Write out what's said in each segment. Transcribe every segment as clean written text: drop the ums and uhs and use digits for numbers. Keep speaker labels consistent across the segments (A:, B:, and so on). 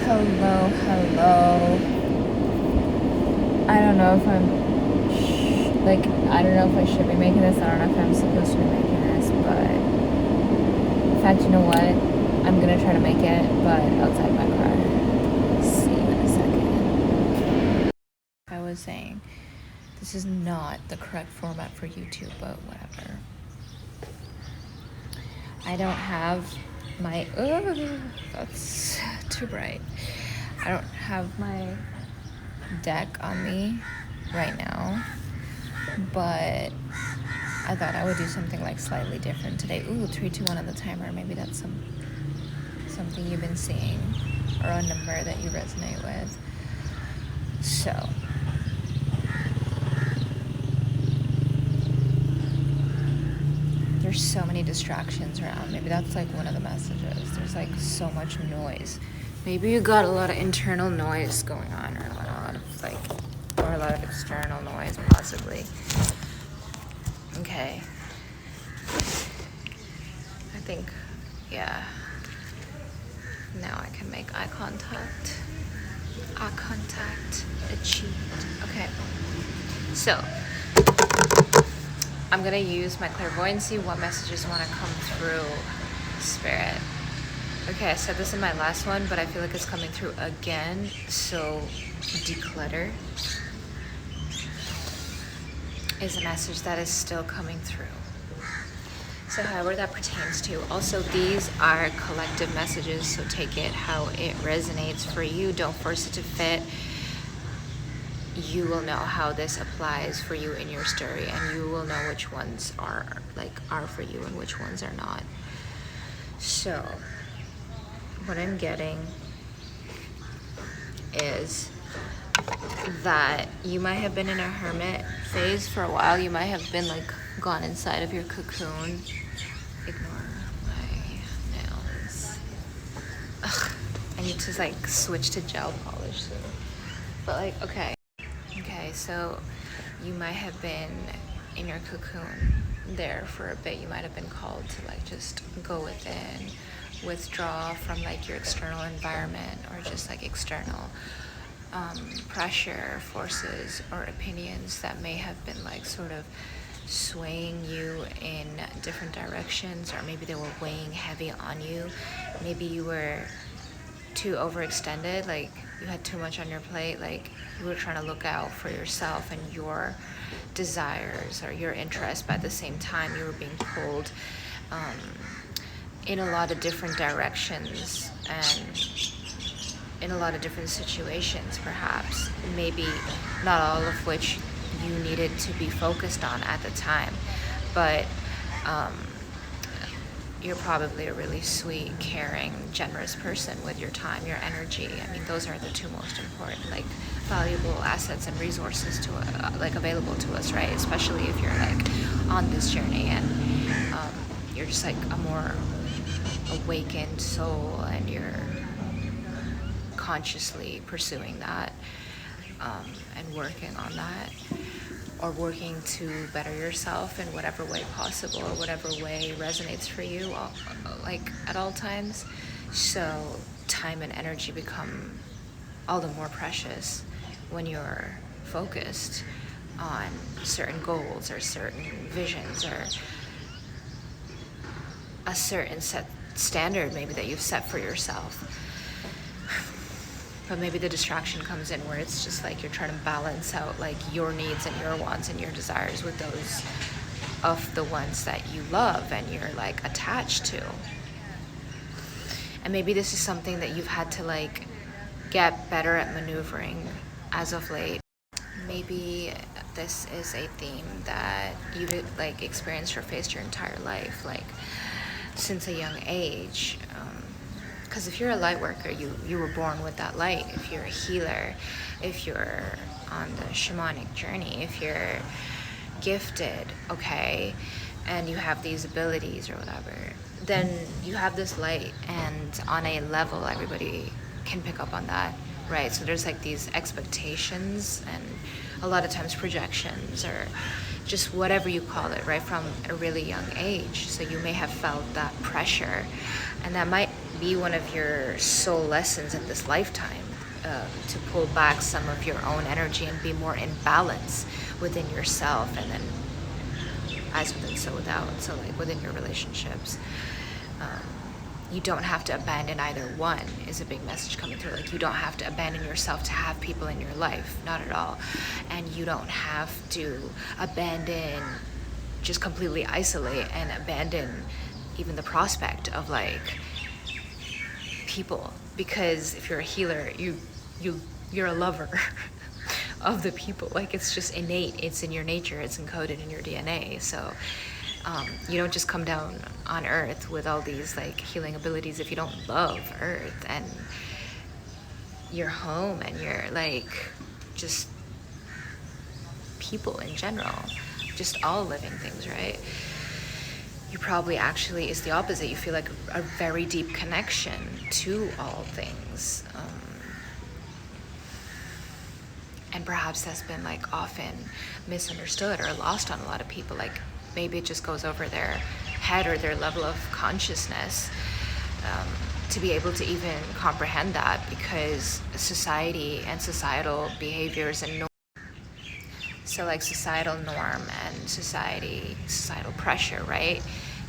A: Hello. I don't know if I don't know if I should be making this. I don't know if I'm supposed to be making this, but in fact, you know what? I'm gonna try to make it, but outside my car. See you in a second. I was saying, this is not the correct format for YouTube, but whatever. I don't have my, that's too bright. I don't have my deck on me right now, but I thought I would do something like slightly different today. Ooh, 3, 2, 1 on the timer. Maybe that's something you've been seeing, or a number that you resonate with. So there's so many distractions around. Maybe that's like one of the messages. There's like so much noise. Maybe you got a lot of internal noise going on, or a lot of external noise possibly. Okay. I think, yeah. Now I can make eye contact. Eye contact achieved. Okay. So, I'm gonna use my clairvoyancy. What messages want to come through, Spirit? Okay, I said this in my last one, but I feel like it's coming through again. So, declutter is a message that is still coming through. So however that pertains to. Also, these are collective messages, so take it how it resonates for you. Don't force it to fit. You will know how this applies for you in your story, and you will know which ones are for you and which ones are not. So what I'm getting is that you might have been in a hermit phase for a while. You might have been like gone inside of your cocoon. Ignore my nails. Ugh, I need to like switch to gel polish soon. But like, okay, so you might have been in your cocoon there for a bit. You might have been called to like just go within, withdraw from like your external environment, or just like external pressure, forces, or opinions that may have been like sort of swaying you in different directions, or maybe they were weighing heavy on you. Maybe you were too overextended, like you had too much on your plate, like you were trying to look out for yourself and your desires or your interests, but at the same time you were being pulled in a lot of different directions and in a lot of different situations, perhaps, maybe not all of which you needed to be focused on at the time, but you're probably a really sweet, caring, generous person with your time, your energy. I mean, those are the two most important, like, valuable assets and resources to available to us, right? Especially if you're like on this journey and you're just like a more awakened soul, and you're consciously pursuing that and working on that, or working to better yourself in whatever way possible, or whatever way resonates for you, like at all times. So time and energy become all the more precious when you're focused on certain goals or certain visions, or a certain set standard maybe that you've set for yourself. But maybe the distraction comes in where it's just like you're trying to balance out like your needs and your wants and your desires with those of the ones that you love and you're like attached to. And maybe this is something that you've had to like get better at maneuvering as of late. Maybe this is a theme that you've like experienced or faced your entire life, like since a young age. Because if you're a light worker, you were born with that light. If you're a healer, if you're on the shamanic journey, if you're gifted, okay, and you have these abilities or whatever, then you have this light, and on a level, everybody can pick up on that, right? So there's like these expectations and a lot of times projections, or just whatever you call it, right, from a really young age. So you may have felt that pressure, and that might be one of your soul lessons in this lifetime, to pull back some of your own energy and be more in balance within yourself, and then as within, so without. So like within your relationships, you don't have to abandon either one, is a big message coming through. Like, you don't have to abandon yourself to have people in your life, not at all. And you don't have to abandon, just completely isolate and abandon even the prospect of like people, because if you're a healer, you're a lover of the people. Like, it's just innate, it's in your nature, it's encoded in your DNA. So you don't just come down on earth with all these like healing abilities if you don't love earth and your home and your like just people in general, just all living things, right? You probably actually, is the opposite. You feel like a very deep connection to all things. And perhaps that's been like often misunderstood or lost on a lot of people. Like, maybe it just goes over their head or their level of consciousness, to be able to even comprehend that, because society and societal behaviors and so like societal norm and societal pressure, right,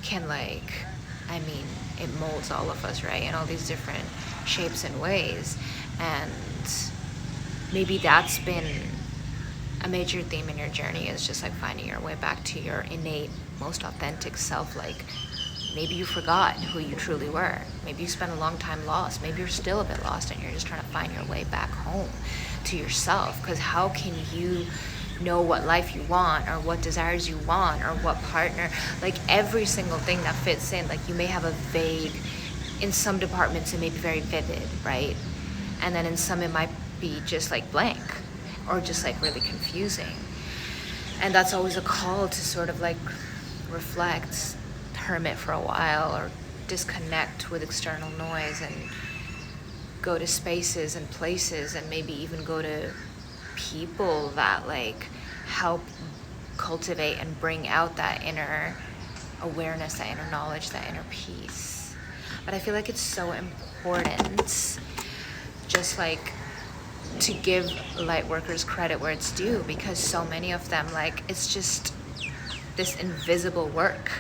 A: can like, I mean, it molds all of us, right, in all these different shapes and ways. And maybe that's been a major theme in your journey, is just like finding your way back to your innate, most authentic self. Like, maybe you forgot who you truly were. Maybe you spent a long time lost. Maybe you're still a bit lost and you're just trying to find your way back home to yourself. Because how can you know what life you want, or what desires you want, or what partner? Like, every single thing that fits in, like, you may have a vague, in some departments it may be very vivid, right? And then in some it might be just like blank, or just like really confusing. And that's always a call to sort of like reflect, hermit for a while, or disconnect with external noise and go to spaces and places, and maybe even go to people that like help cultivate and bring out that inner awareness, that inner knowledge, that inner peace. But I feel like it's so important, just like, to give light workers credit where it's due, because so many of them, like, it's just this invisible work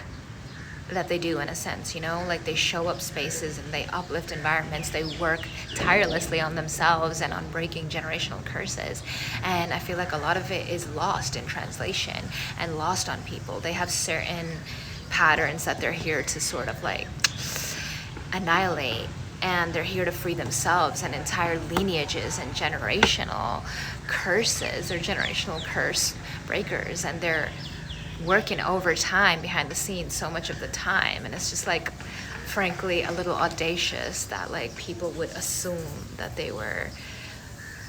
A: that they do, in a sense, you know, like they show up spaces and they uplift environments, they work tirelessly on themselves and on breaking generational curses. And I feel like a lot of it is lost in translation and lost on people. They have certain patterns that they're here to sort of like annihilate, and they're here to free themselves, and entire lineages and generational curses. They're generational curse breakers, and they're working overtime behind the scenes so much of the time. And it's just like, frankly, a little audacious that like people would assume that they were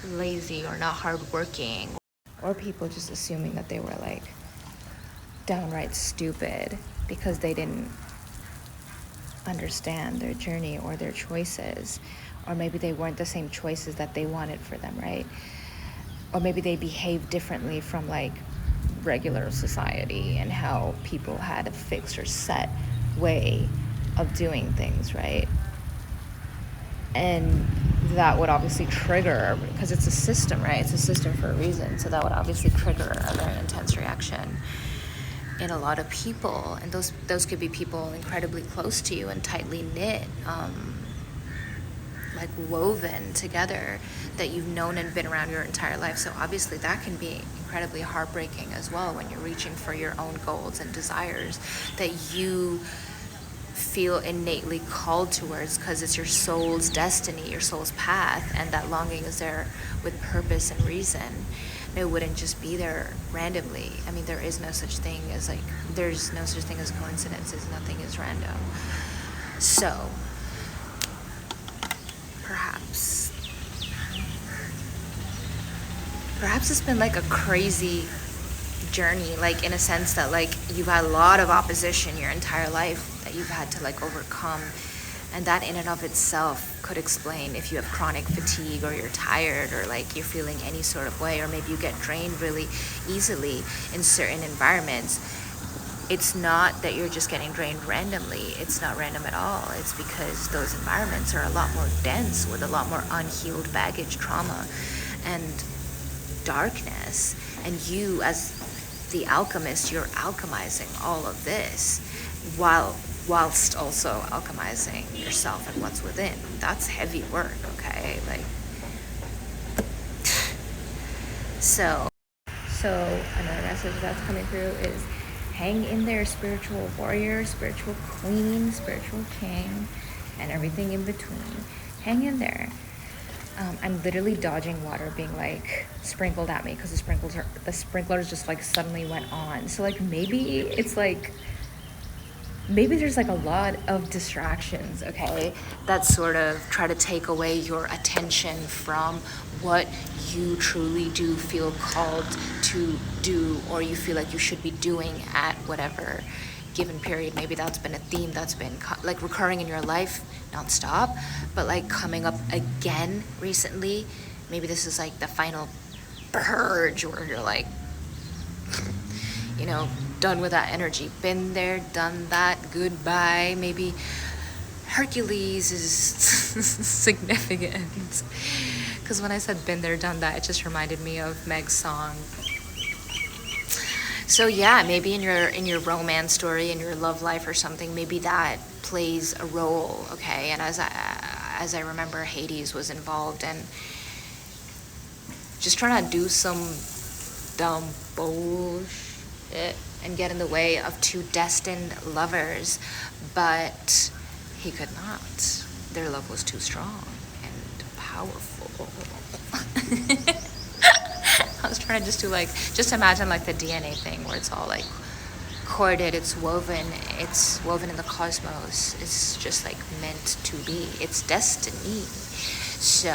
A: lazy or not hardworking, or people just assuming that they were like downright stupid because they didn't understand their journey or their choices, or maybe they weren't the same choices that they wanted for them, right? Or maybe they behaved differently from like regular society and how people had a fixed or set way of doing things, right? And that would obviously trigger, because it's a system, right? It's a system for a reason. So that would obviously trigger a very intense reaction in a lot of people. And those could be people incredibly close to you and tightly knit, like woven together, that you've known and been around your entire life. So obviously that can be incredibly heartbreaking as well, when you're reaching for your own goals and desires that you feel innately called towards, because it's your soul's destiny, your soul's path, and that longing is there with purpose and reason. It wouldn't just be there randomly. I mean, there is no such thing as like, there's no such thing as coincidences. Nothing is random. So perhaps it's been like a crazy journey, like in a sense that like you've had a lot of opposition your entire life that you've had to like overcome. And that in and of itself could explain if you have chronic fatigue, or you're tired, or like you're feeling any sort of way, or maybe you get drained really easily in certain environments. it's not that you're just getting drained randomly. It's not random at all. It's because those environments are a lot more dense with a lot more unhealed baggage, trauma, and darkness. And you, as the alchemist, you're alchemizing all of this whilst also alchemizing yourself and what's within. That's heavy work, okay? Like, so another message that's coming through is hang in there, spiritual warrior, spiritual queen, spiritual king, and everything in between. Hang in there. I'm literally dodging water being like sprinkled at me because the sprinklers just like suddenly went on. So like maybe there's like a lot of distractions, okay, that sort of try to take away your attention from what you truly do feel called to do, or you feel like you should be doing at whatever given period. Maybe that's been a theme that's been like recurring in your life nonstop, but like coming up again recently. Maybe this is like the final purge where you're like, you know, done with that energy. Been there, done that, goodbye. Maybe Hercules is significant. Because when I said been there, done that, it just reminded me of Meg's song. So yeah, maybe in your romance story, in your love life or something, maybe that plays a role, okay? And as I remember, Hades was involved and just trying to do some dumb bullshit and get in the way of two destined lovers, but he could not. Their love was too strong and powerful. I was trying to just imagine like the DNA thing where it's all like corded, it's woven in the cosmos. It's just like meant to be. It's destiny. So,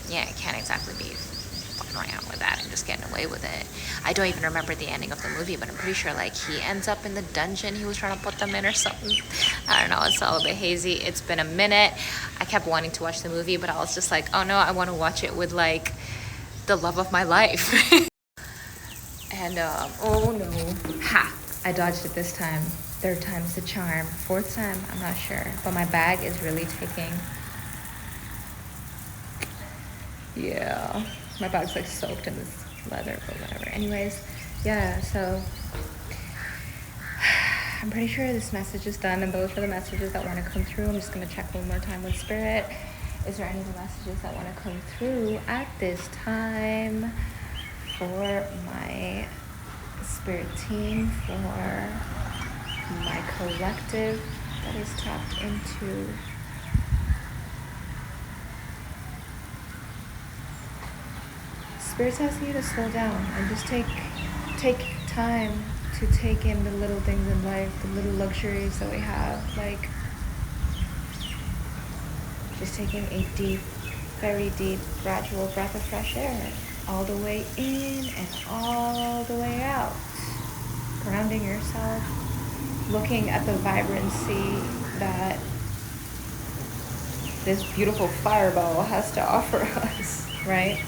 A: yeah, it can't exactly be fucking around with that and just getting away with it. I don't even remember the ending of the movie, but I'm pretty sure like he ends up in the dungeon he was trying to put them in or something. I don't know, it's all a bit hazy. It's been a minute. I kept wanting to watch the movie, but I was just like, oh no, I want to watch it with like the love of my life. And oh no, ha, I dodged it this time. Third time's the charm. Fourth time, I'm not sure, but my bag is really taking, yeah, my bag's like soaked in this leather, but whatever. Anyways, yeah, so I'm pretty sure this message is done, and those are the messages that want to come through. I'm just going to check one more time with Spirit. Is there any other messages that want to come through at this time for my Spirit team, for my collective that is tapped into? Spirit's asking you to slow down and just take time to take in the little things in life, the little luxuries that we have, like just taking a deep, very deep, gradual breath of fresh air, all the way in and all the way out. Grounding yourself, looking at the vibrancy that this beautiful fireball has to offer us, right?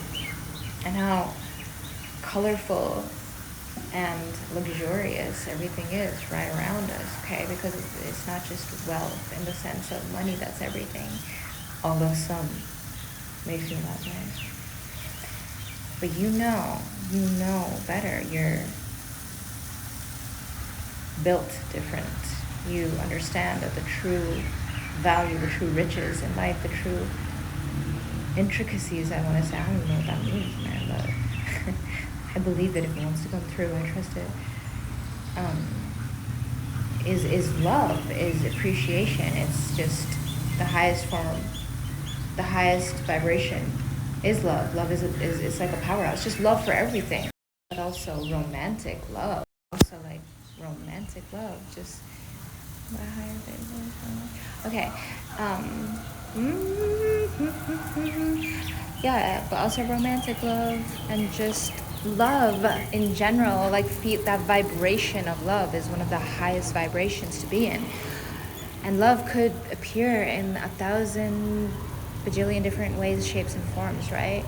A: And how colorful and luxurious everything is right around us, okay? Because it's not just wealth in the sense of money that's everything, although some may feel that way. But you know better. You're built different. You understand that the true value, the true riches in life, the true intricacies, I want to say, I don't even know what that means, man, but I believe it if it wants to come through. I trust it. Is love, is appreciation. It's just the highest form, the highest vibration is love. Love is like a powerhouse. Just love for everything, but also romantic love. Also like romantic love, just what a higher vibration. Okay. Yeah, but also romantic love and just love in general, like feel that vibration of love is one of the highest vibrations to be in. And love could appear in 1,000 bajillion different ways, shapes, and forms, right?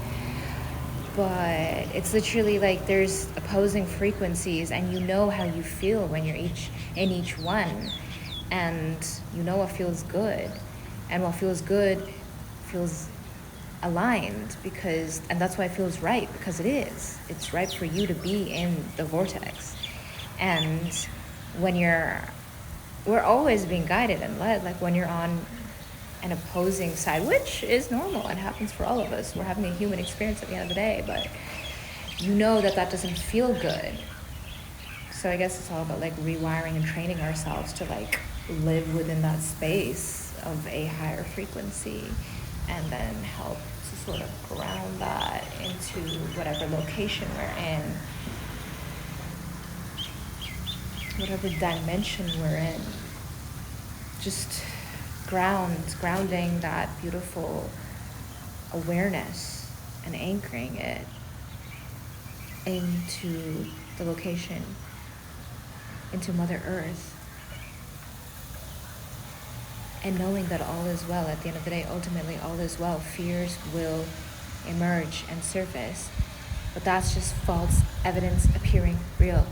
A: but it's literally like there's opposing frequencies, and you know how you feel when you're in each one, and you know what feels good, and what feels good feels aligned, because, and that's why it feels right, because it's right for you to be in the vortex. And when we're always being guided and led, like when you're on an opposing side, which is normal and happens for all of us. We're having a human experience at the end of the day, but you know that doesn't feel good. So I guess it's all about like rewiring and training ourselves to like live within that space of a higher frequency, and then help to sort of ground that into whatever location we're in, whatever dimension we're in. Just grounding that beautiful awareness and anchoring it into the location, into Mother Earth, and knowing that all is well. At the end of the day, ultimately all is well. Fears will emerge and surface, but that's just false evidence appearing real.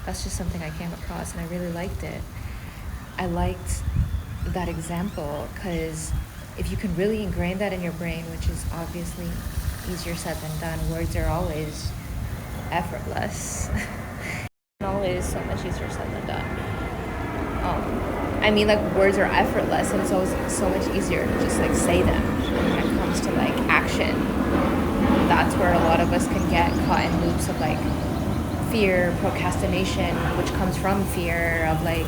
A: That's just something I came across, and I really liked it. I liked that example because if you can really ingrain that in your brain, which is obviously easier said than done, words are always effortless. Always so much easier said than done. I mean, like, words are effortless, and it's always so much easier to just like say them. And when it comes to like action, that's where a lot of us can get caught in loops of like fear, procrastination, which comes from fear of like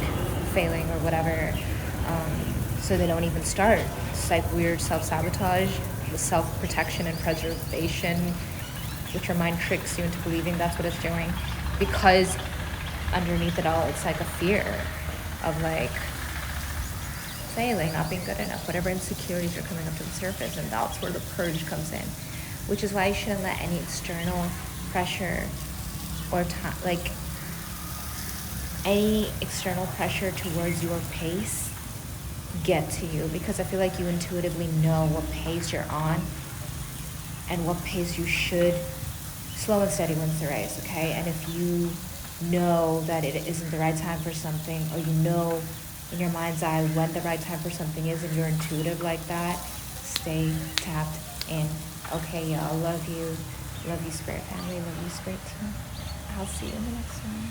A: failing or whatever. So they don't even start. It's like weird self-sabotage, the self-protection and preservation, which your mind tricks you into believing that's what it's doing, because underneath it all, it's like a fear of like failing, not being good enough, whatever insecurities are coming up to the surface, and that's where the purge comes in, which is why you shouldn't let any external pressure or like any external pressure towards your pace get to you, because I feel like you intuitively know what pace you're on and what pace you should. Slow and steady wins the race, okay? And if you know that it isn't the right time for something, or you know in your mind's eye when the right time for something is, and you're intuitive like that, stay tapped in. Okay, y'all, love you. Love you, Spirit family. Love you, Spirit team. I'll see you in the next one.